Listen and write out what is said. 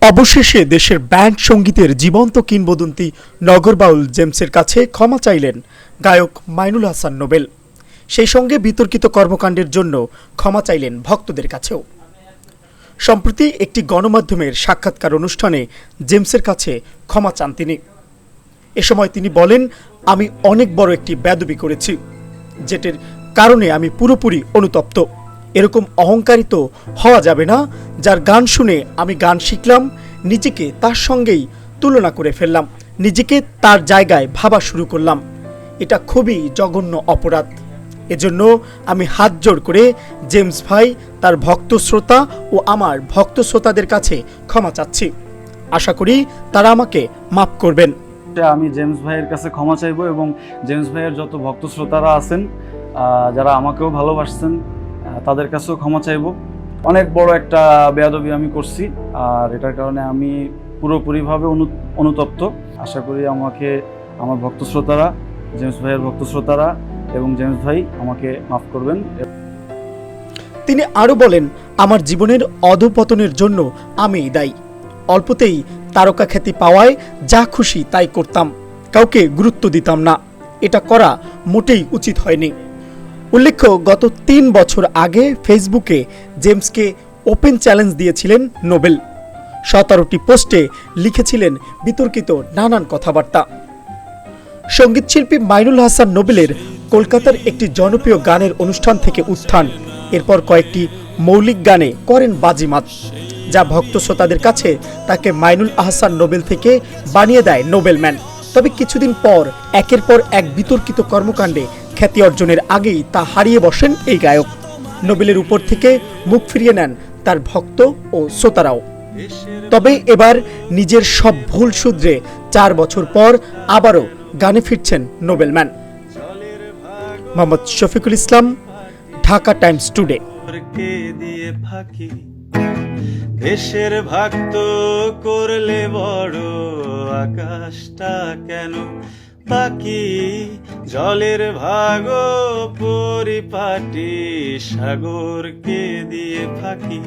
অবশেষে দেশের ব্যান্ড সঙ্গীতের জীবন্ত কিংবদন্তি নগরবাউল জেমসের কাছে ক্ষমা চাইলেন গায়ক মাইনুল হাসান নোবেল। সেই সঙ্গে বিতর্কিত কর্মকাণ্ডের জন্য ক্ষমা চাইলেন ভক্তদের কাছেও। সম্প্রতি একটি গণমাধ্যমের সাক্ষাৎকার অনুষ্ঠানে জেমসের কাছে ক্ষমা চান তিনি। এ সময় তিনি বলেন, আমি অনেক বড় একটি বেয়াদবি করেছি, যেটার কারণে আমি পুরোপুরি অনুতপ্ত। এরকম অহংকারিত হওয়া যাবে না। যার গান শুনে আমি গান শিখলাম, নিজেকে তার সঙ্গেই তুলনা করে ফেললাম, নিজেকে তার জায়গায় ভাবা শুরু করলাম। এটা খুবই জঘন্য অপরাধ। এজন্য আমি হাত জোড় করে জেমস ভাই, তার ভক্ত শ্রোতা ও আমার ভক্ত শ্রোতাদের কাছে ক্ষমা চাচ্ছি। আশা করি তারা আমাকে মাফ করবেন। আমি জেমস ভাইয়ের কাছে ক্ষমা চাইবো এবং জেমস ভাইয়ের যত ভক্ত শ্রোতারা আছেন, যারা আমাকেও ভালোবাসছেন, তাদের কাছেও ক্ষমা চাইবো। অনেক বড় একটা বেয়াদবি আমি করছি, আর এটার কারণে আমি পুরোপুরিভাবে অনুতপ্ত। আশা করি আমাকে আমার ভক্ত শ্রোতারা, জেমস ভাইয়ের ভক্ত শ্রোতারা এবং জেমস ভাই আমাকে মাফ করবেন। তিনি আরও বলেন, আমার জীবনের অধঃপতনের জন্য আমিই দায়ী। অল্পতেই তারকা খ্যাতি পাওয়ায় যা খুশি তাই করতাম, কাউকে গুরুত্ব দিতাম না। এটা করা মোটেই উচিত হয়নি। উল্লেখ্য, গত ৩ বছর আগে ফেসবুকে জেমসকে ওপেন চ্যালেঞ্জ দিয়েছিলেন নোবেল। 17টি পোস্টে লিখেছিলেন বিতর্কিত নানান কথাবার্তা। সঙ্গীতশিল্পী মাইনুল হাসান নোবেলের কলকাতার একটি জনপ্রিয় গানের অনুষ্ঠান থেকে উত্থান, এরপর কয়েকটি মৌলিক গানে করেন বাজিমাত, যা ভক্ত শ্রোতাদের কাছে তাকে মাইনুল আহসান নোবেল থেকে বানিয়ে দেয় নোবেলম্যান। তবে কিছুদিন পর একের পর এক বিতর্কিত কর্মকাণ্ডে খ্যাতি অর্জনের আগেই তা হারিয়ে বসেন এই গায়ক। নোবেলের উপর থেকে মুখ ফিরিয়ে নেন তার ভক্ত ও শ্রোতারাও। তবে এবার নিজের সব ভুল শুধরে 4 বছর পর আবারও গানে ফিরছেন nobleman. Mohammad Shafiqul Islam, Dhaka Times today. দেশের ভক্ত করলে বড় আকাশটা কেন বাকি, জলের ভাগ পরিপাটি সাগরকে দিয়ে ফাঁকি।